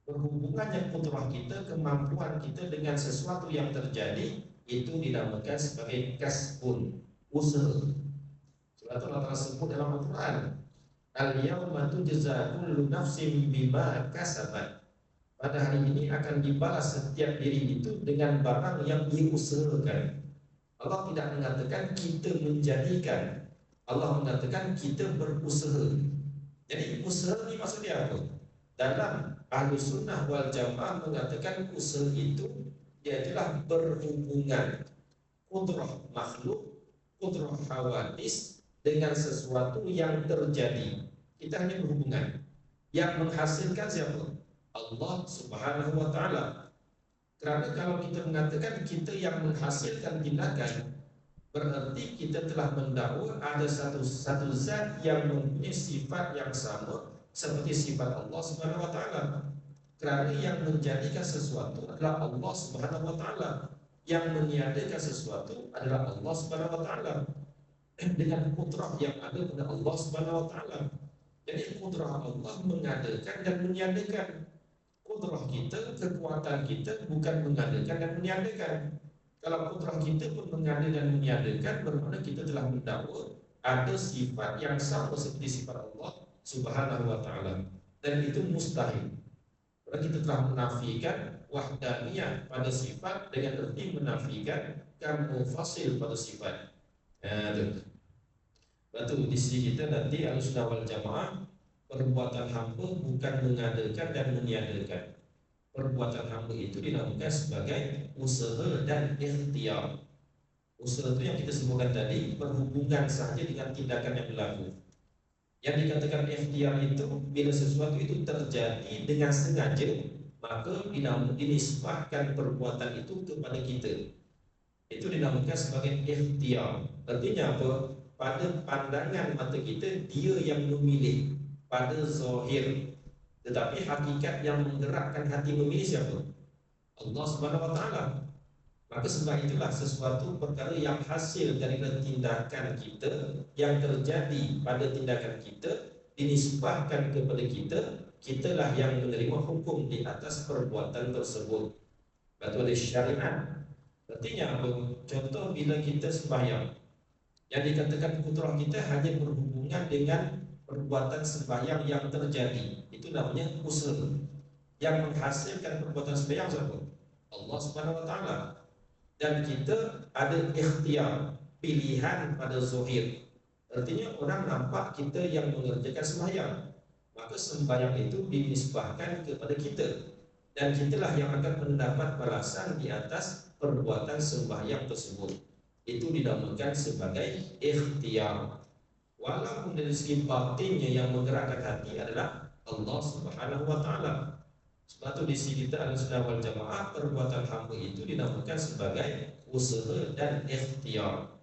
Berhubungannya qudrah kita, kemampuan kita dengan sesuatu yang terjadi, itu dinamakan sebagai kasbun, usaha. Sebab itu Allah sebut dalam Al-Quran, al-yawma tujza kullu nafsin bima kasabat. Pada hari ini akan dibalas setiap diri itu dengan barang yang diusahakan. Allah tidak mengatakan kita menjadikan, Allah mengatakan kita berusaha. Jadi usaha ini maksudnya apa? Dalam Ahlus Sunnah wal Jamaah mengatakan usaha itu ialah berhubungan qudrah makhluk, qudrah hawadis dengan sesuatu yang terjadi. Kita hanya berhubungan. Yang menghasilkan siapa? Allah Subhanahu wa taala. Kerana kalau kita mengatakan kita yang menghasilkan tindakan, berarti kita telah mendakwa ada satu zat yang mempunyai sifat yang sama seperti sifat Allah Subhanahu wa taala. Kerana yang menjadikan sesuatu adalah Allah Subhanahu wa taala, yang meniadakan sesuatu adalah Allah Subhanahu wa taala dengan kudrah yang ada pada Allah Subhanahu wa taala. Jadi kudrah Allah mengadakan dan meniadakan. Kudrah kita, kekuatan kita bukan mengadakan dan meniadakan. Kalau kudrah kita pun mengadakan dan meniadakan, bermakna kita telah mendakwa ada sifat yang sama seperti sifat Allah Subhanahu wa taala, dan itu mustahil. Berarti kita telah menafikan wahdaniyah pada sifat dengan erti menafikan kam munfasil pada sifat. Batu di sisi kita nanti Ahlussunnah wal Jamaah, perbuatan hamba bukan mengadakan dan meniadakan. Perbuatan hamba itu dinamakan sebagai usaha dan ikhtiar. Usaha itu yang kita sebutkan tadi berhubungan sahaja dengan tindakan yang berlaku. Yang dikatakan ikhtiar itu bila sesuatu itu terjadi dengan sengaja, maka dinisbahkan perbuatan itu kepada kita. Itu dinamakan sebagai ikhtiar. Artinya apa? Pada pandangan mata kita, dia yang memilih pada zahir. Tetapi hakikat yang menggerakkan hati memilih siapa? Allah Subhanahu wa taala. Maka sebab itulah sesuatu perkara yang hasil dari tindakan kita, yang terjadi pada tindakan kita, dinisbahkan kepada kita, kitalah yang menerima hukum di atas perbuatan tersebut. Batu ada syariat. Artinya apa? Contoh bila kita sembahyang, yang dikatakan kudrah kita hanya berhubungan dengan perbuatan sembahyang yang terjadi. Itu namanya usul. Yang menghasilkan perbuatan sembahyang siapa? Allah Subhanahu wa taala. Dan kita ada ikhtiar, pilihan pada zuhir. Artinya orang nampak kita yang mengerjakan sembahyang, maka sembahyang itu dinisbahkan kepada kita, dan kitalah yang akan mendapat balasan di atas perbuatan sembahyang tersebut. Itu dinamakan sebagai ikhtiar. Walaupun dari segi batinnya yang menggerakkan hati adalah Allah Subhanahu wa taala. Sebab itu di sini kita Ahlussunnah wal Jamaah, perbuatan hamba itu dinamakan sebagai usaha dan ikhtiar.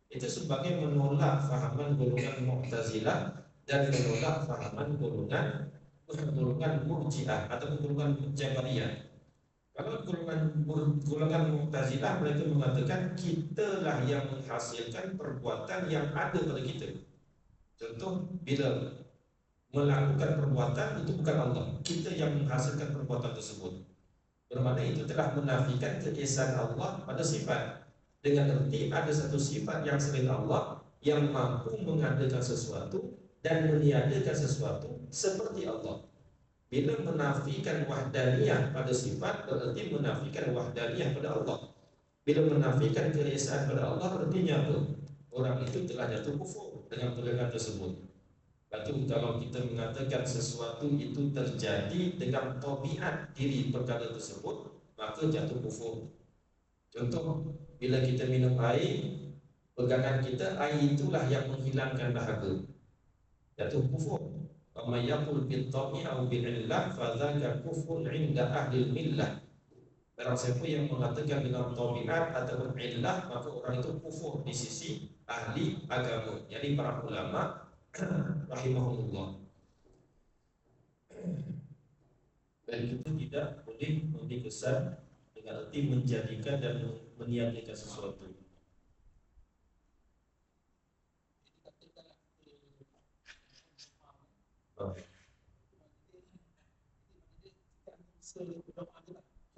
Itu sebagai menolak fahaman golongan Mu'tazilah dan menolak fahaman golongan Murji'ah atau golongan Jabariyah. Kalau golongan Mu'tazilah, mereka mengatakan kitalah yang menghasilkan perbuatan yang ada pada kita. Contoh, bila melakukan perbuatan itu bukan Allah, kita yang menghasilkan perbuatan tersebut. Bermakna itu telah menafikan keesaan Allah pada sifat, dengan erti ada satu sifat yang selain Allah yang mampu mengadakan sesuatu dan meniadakan sesuatu seperti Allah. Bila menafikan wahdaniyah pada sifat, berarti menafikan wahdaniyah pada Allah. Bila menafikan keesaan pada Allah, artinya apa? Orang itu telah jatuh kufur dengan pegangan tersebut. Lalu kalau kita mengatakan sesuatu itu terjadi dengan tabiat diri perkara tersebut, maka jatuh kufur. Contoh, bila kita minum air, pegangan kita air itulah yang menghilangkan dahaga, jatuh kufur. Wa yaqul bil tabi au bil illah fa dzaka kufrun 'inda ahli millah. Barang siapa yang mengatakan dengan tabiat ataupun illah, maka orang itu kufur di sisi ahli agama, yakni para ulama rahimahullah. Dan kita tidak boleh memberi kesan dengan arti menjadikan dan meniadakan sesuatu.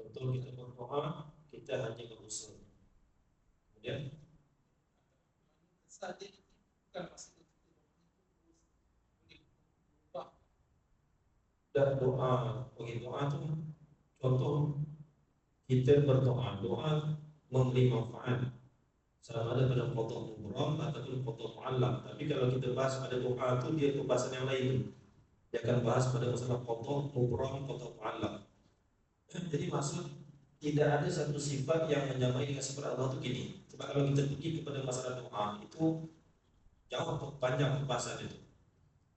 Contoh kita berdoa, kita hanya berusaha. Kemudian dan doa, bagi doa tu contoh kita berdoa, doa memberi manfaat sama ada pada qada mubram ataupun qada muallaq. Tapi kalau kita bahas pada doa tu, dia pembahasan yang lain. Dia akan bahas pada masalah qada mubram, qada muallaq. Jadi maksud tidak ada satu sifat yang menyamai dengan sifat Allah tu gini. Sebab kalau kita pergi kepada masalah doa itu jauh panjang pembahasan itu.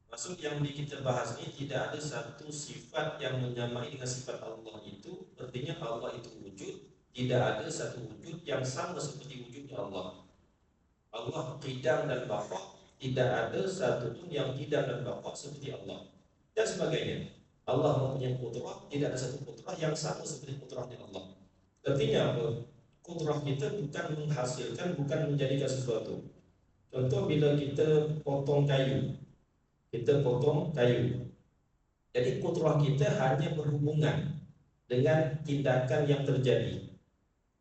Maksud yang kita bahas ini tidak ada satu sifat yang menyamai dengan sifat Allah itu. Artinya Allah itu wujud, tidak ada satu wujud yang sama seperti wujudnya Allah. Allah qidam dan baqa, tidak ada satu pun yang qidam dan baqa seperti Allah, dan sebagainya. Allah mempunyai kudrah, tidak ada satu kudrah yang sama seperti kudrahnya Allah. Artinya apa? Kudrah kita bukan menghasilkan, bukan menjadikan sesuatu. Contoh bila kita potong kayu, jadi kudrah kita hanya berhubungan dengan tindakan yang terjadi.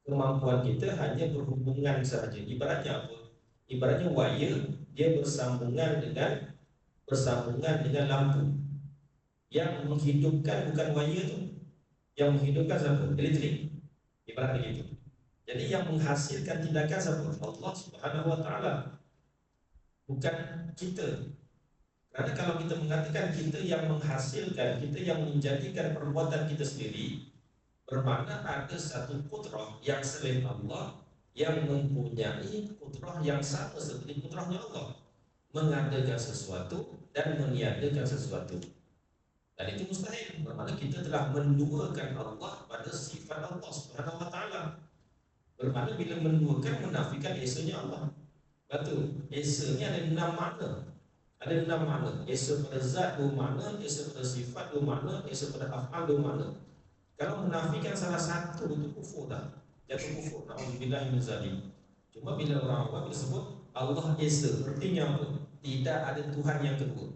Kemampuan kita hanya berhubungan sahaja. Ibaratnya apa? Ibaratnya wire, dia bersambungan dengan lampu. Yang menghidupkan bukan wire tu, yang menghidupkan siapa? Elektrik. Ibarat begitu. Jadi yang menghasilkan tindakan siapa? Allah Subhanahu wa taala, bukan kita. Karena kalau kita mengatakan kita yang menghasilkan, kita yang menjadikan perbuatan kita sendiri, bermakna ada satu kudrah yang selain Allah yang mempunyai kudrah yang sama seperti kudrahnya Allah, mengadakan sesuatu dan meniadakan sesuatu. Dan itu mustahil. Bermakna kita telah menduakan Allah pada sifat Allah Subhanahu wa taala. Bermakna bila menduakan, menafikan esanya Allah. Betul. Esanya ada 6 makna. Ada 6 makna. Esa pada zat 2 makna, esa pada sifat 2 makna, esa pada af'al 2 makna. Kalau menafikan salah satu itu kufur dah. jatuh kufur. Nauzubillah min zalik. Cuma bila orang awam disebut Allah Esa, artinya apa? Tidak ada Tuhan yang kedua.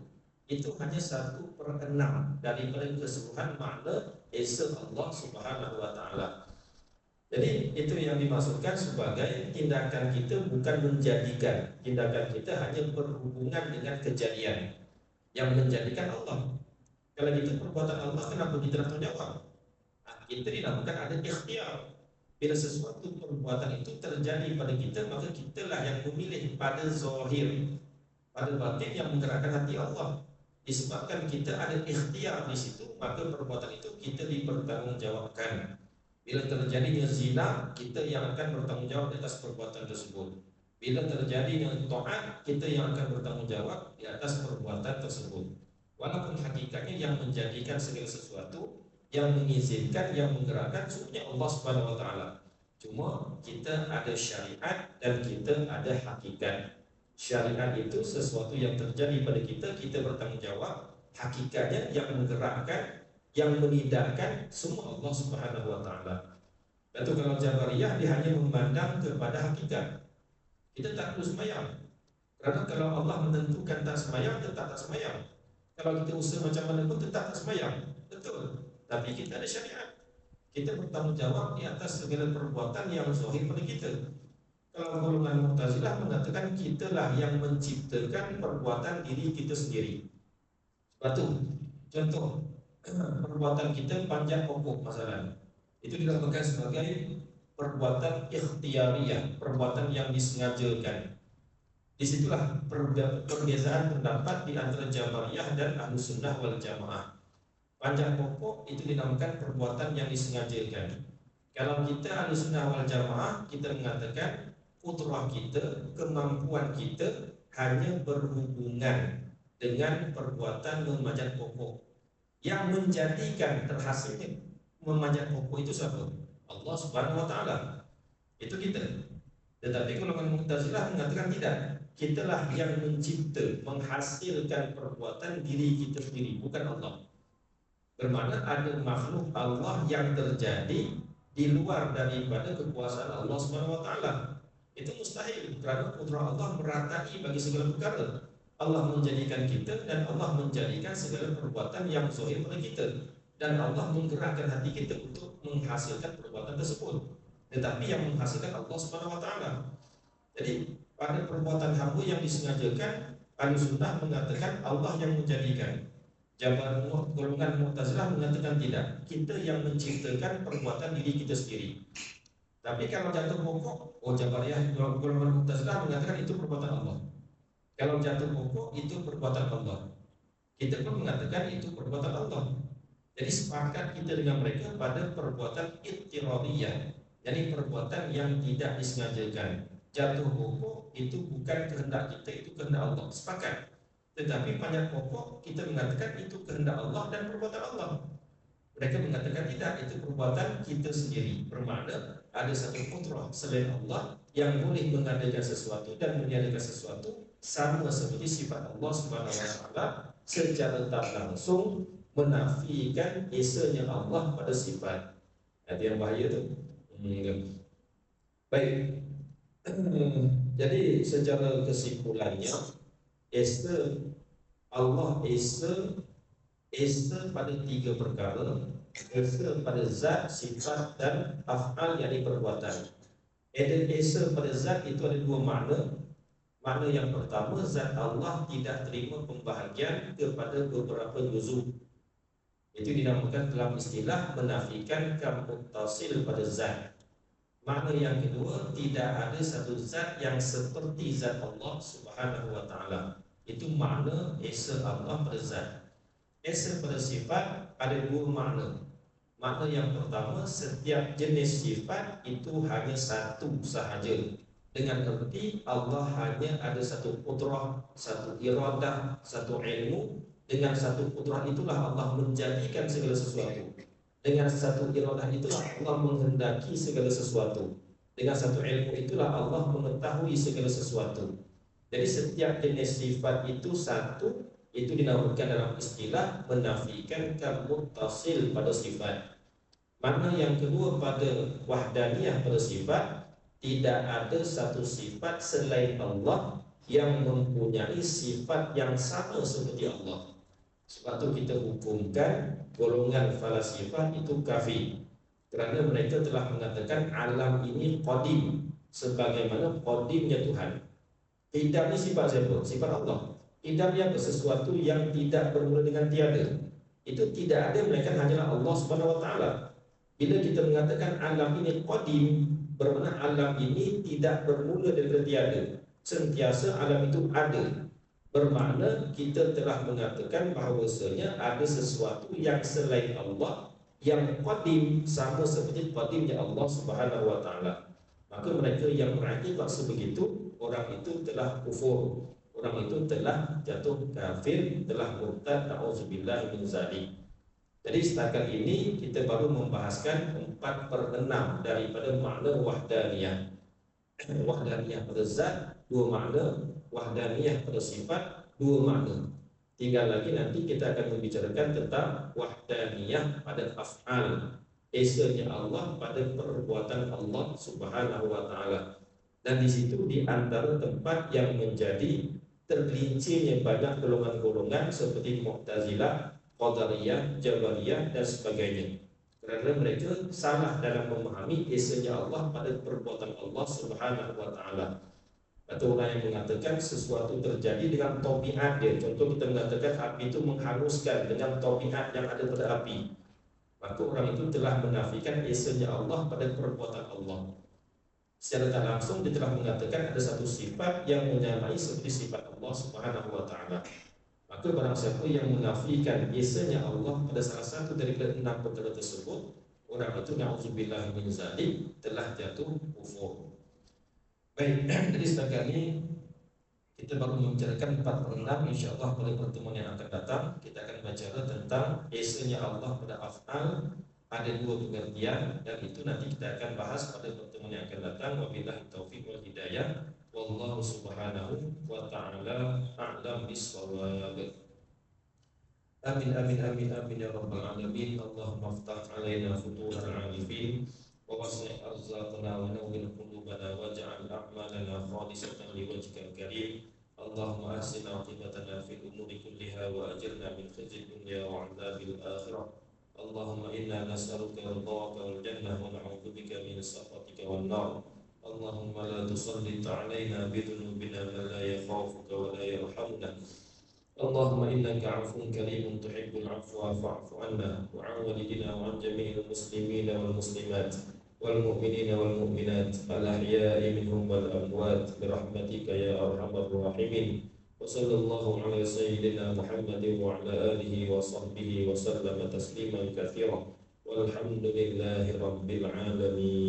Itu hanya 1/6 daripada keseluruhan makna Esa Allah Subhanahu wa taala. Jadi itu yang dimaksudkan sebagai tindakan kita bukan menjadikan. Tindakan kita hanya berhubungan dengan kejadian yang menjadikan Allah. Kalau itu perbuatan Allah, kenapa kita nak jawab? Kita dinamakan ada ikhtiar. Bila sesuatu perbuatan itu terjadi pada kita, maka kitalah yang memilih pada zahir, pada batin yang menggerakkan hati Allah. Disebabkan kita ada ikhtiar di situ, maka perbuatan itu kita dipertanggungjawabkan. Bila terjadinya zina, kita yang akan bertanggungjawab di atas perbuatan tersebut. Bila terjadinya taat, kita yang akan bertanggungjawab di atas perbuatan tersebut. Walaupun hakikatnya yang menjadikan segala sesuatu, yang mengizinkan, yang menggerakkan sebenarnya Allah Subhanahu wa taala. Cuma kita ada syariat dan kita ada hakikat. Syariat itu sesuatu yang terjadi pada kita bertanggung jawab. Hakikatnya yang menggerakkan, yang menidakkan semua Allah Subhanahu wa taala. Itu kalau Jabariyah dia hanya memandang kepada hakikat. Kita tak perlu sembahyang. Kerana kalau Allah menentukan tak sembahyang, tetap tak sembahyang. Kalau kita usaha macam mana pun tetap tak sembahyang. Betul. Tapi kita ada syariat. Kita bertanggung jawab di atas segala perbuatan yang zahir pada kita. Kalau golongan Mu'tazilah mengatakan kitalah yang menciptakan perbuatan diri kita sendiri. Sebab tu, contoh perbuatan kita panjat pokok masalah. Itu dinamakan sebagai perbuatan ikhtiariyah, perbuatan yang disengajakan. Disitulah perbezaan pendapat di antara Jabariyah dan Ahlus Sunnah wal Jamaah. Panjat pokok itu dinamakan perbuatan yang disengajakan. Kalau kita Ahlus Sunnah wal Jamaah, kita mengatakan putrah kita, kemampuan kita hanya berhubungan dengan perbuatan memanjat pokok. Yang menjadikan terhasilnya memanjat pokok itu siapa? Allah Subhanahu wa taala. Itu kita. Tetapi golongan Mu'tazilah mengatakan tidak. Kitalah yang mencipta, menghasilkan perbuatan diri kita sendiri, bukan Allah. Bermakna ada makhluk Allah yang terjadi di luar daripada kekuasaan Allah Subhanahu wa taala. Itu mustahil kerana putra Allah meratai bagi segala perkara. Allah menjadikan kita dan Allah menjadikan segala perbuatan yang zahir pada kita, dan Allah menggerakkan hati kita untuk menghasilkan perbuatan tersebut. Tetapi yang menghasilkan Allah Subhanahu wa taala. Jadi pada perbuatan hamba yang disengajakan, Ahlus Sunnah mengatakan Allah yang menjadikan. Golongan Mu'tazilah mengatakan tidak. Kita yang menciptakan perbuatan diri kita sendiri. Tapi kalau jatuh pokok, Jabariyah, golongan Mu'tazilah mengatakan itu perbuatan Allah. Kalau jatuh pokok itu perbuatan Allah. Kita pun mengatakan itu perbuatan Allah. Jadi sepakat kita dengan mereka pada perbuatan ittiradiyah, jadi perbuatan yang tidak disengajakan. Jatuh pokok itu bukan kehendak kita, itu kehendak Allah. Sepakat. Tetapi panjat pokok kita mengatakan itu kehendak Allah dan perbuatan Allah. Mereka mengatakan tidak, itu perbuatan kita sendiri. Bermakna ada satu putra selain Allah yang boleh mengadakan sesuatu dan meniadakan sesuatu sama seperti sifat Allah Subhanahu wa taala, secara tak langsung menafikan esanya Allah pada sifat. Itu yang bahaya tu. Baik. Jadi secara kesimpulannya, Esa Allah Esa pada tiga perkara. Esa pada zat, sifat dan af'al, yakni perbuatan. Esa pada zat itu ada dua makna. Makna yang pertama, zat Allah tidak terima pembahagian kepada beberapa juzuk. Itu dinamakan dalam istilah menafikan muttasil pada zat. Makna yang kedua, tidak ada satu zat yang seperti zat Allah Subhanahu wa taala. Itu makna Esa Allah pada zat. Esa pada sifat ada dua makna. Makna yang pertama, setiap jenis sifat itu hanya satu sahaja. Dengan erti Allah hanya ada satu qudrah, satu iradah, satu ilmu. Dengan satu qudrah itulah Allah menjadikan segala sesuatu. Dengan satu iradah itulah Allah menghendaki segala sesuatu. Dengan satu ilmu itulah Allah mengetahui segala sesuatu. Jadi setiap jenis sifat itu satu. Itu dinamakan dalam istilah menafikan muttasil pada sifat. Mana yang kedua pada wahdaniyah pada sifat, tidak ada satu sifat selain Allah yang mempunyai sifat yang sama seperti Allah. Sebab itu kita hukumkan golongan falasifah itu kafir, kerana mereka telah mengatakan alam ini qadim, sebagaimana qadimnya Tuhan. Qidam ni sifat siapa? Sifat Allah. Qidam ni apa? Sesuatu yang tidak bermula dengan tiada. Itu tidak ada melainkan hanyalah Allah Subhanahu Wa Taala. Bila kita mengatakan alam ini qadim, bermakna alam ini tidak bermula daripada tiada. Sentiasa alam itu ada. Bermakna kita telah mengatakan bahawasanya ada sesuatu yang selain Allah yang qadim, sama seperti qadimnya Allah Subhanahu Wa Taala. Maka mereka yang mengikut sebegitu, orang itu telah kufur, orang itu telah jatuh kafir, telah murtad, na'udzubillah min zalik. Jadi setakat ini kita baru membahaskan 4/6 daripada makna wahdaniyah. Wahdaniyah pada zat 2 makna, wahdaniyah pada sifat 2 makna. Tinggal lagi nanti kita akan membicarakan tentang wahdaniyah pada af'al, esanya Allah pada perbuatan Allah Subhanahu Wa Taala. Dan di situ di antara tempat yang menjadi tergelincirnya banyak golongan-golongan seperti Mu'tazilah, Qadariyah, Jabariyah dan sebagainya. Kerana mereka salah dalam memahami esanya Allah pada perbuatan Allah Subhanahu Wa Taala. Atau orang yang mengatakan sesuatu terjadi dengan tabiat dia. Contoh kita mengatakan api itu menghanguskan dengan tabiat yang ada pada api. Maka orang itu telah menafikan esanya Allah pada perbuatan Allah. Secara tak langsung dia telah mengatakan ada satu sifat yang menyamai seperti sifat Allah Subhanahu Wa Taala. Maka barang siapa yang menafikan esanya Allah pada salah satu daripada 6 perkara tersebut, orang itu na'udzubillah min zalik, telah jatuh kufur. Baik, jadi setakat ini kita baru membicarakan 4/6. InsyaAllah pada pertemuan yang akan datang kita akan bicara tentang esanya Allah pada af'al. Ada 2 pengertian, dan itu nanti kita akan bahas pada pertemuan yang akan datang. Wabillahi taufiq wal hidayah. Wallahu subhanahu wa ta'ala a'lam bis-shawab. Amin amin amin amin ya rabbal alamin. Allahumma aftah alaina futuhal arifin wa wasi' arzaqana wa nawwir qulubana waj'al a'malana khalisatan liwajhikal karim. Allahumma ahsin 'aqibatana fil umuri kulliha wa ajirna min khizyid dunya wa 'adzabil akhirah. Allahumma inna nas'aluka ridhaka wal jannah wa na'udzubika min sakhatika wan nar. Allahumma la tusallit 'alaina bi dhunubina man la yakhafuka wa la yarhamuna. Allahumma innaka 'afuwun karimun tuhibbul 'afwa fa'fu 'anna wa 'an walidina wa 'an jami'il muslimina wal muslimat wal mu'minina wal mu'minat al ahya'i minhum wal amwat bi rahmatika ya arhamar rahimin. وصلى الله على سيدنا محمد وعلى آله وصحبه وسلم تسليما كثيرا والحمد لله رب العالمين.